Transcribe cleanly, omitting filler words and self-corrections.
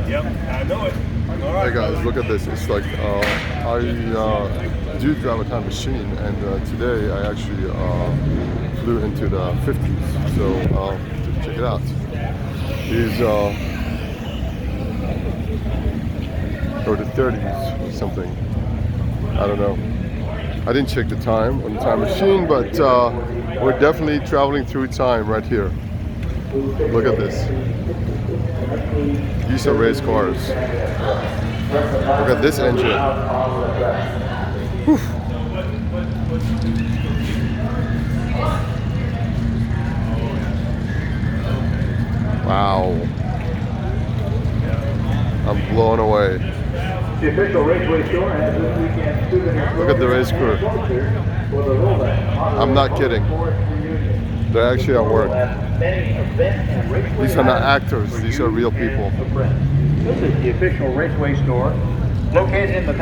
Yep, I know it. All right, Hey guys, look at this. It's like I do drive a time machine, and today I actually flew into the 50s. So check it out. These or the 30s or something. I don't know. I didn't check the time on the time machine, but we're definitely traveling through time right here. Look at this. These are race cars. Look at this engine. Whew. Wow. I'm blown away. The official Raceway store has this weekend souvenir. Look at the race crew. I'm not kidding. They're actually at work. These are not actors. These are real people. This is the official Raceway store located in the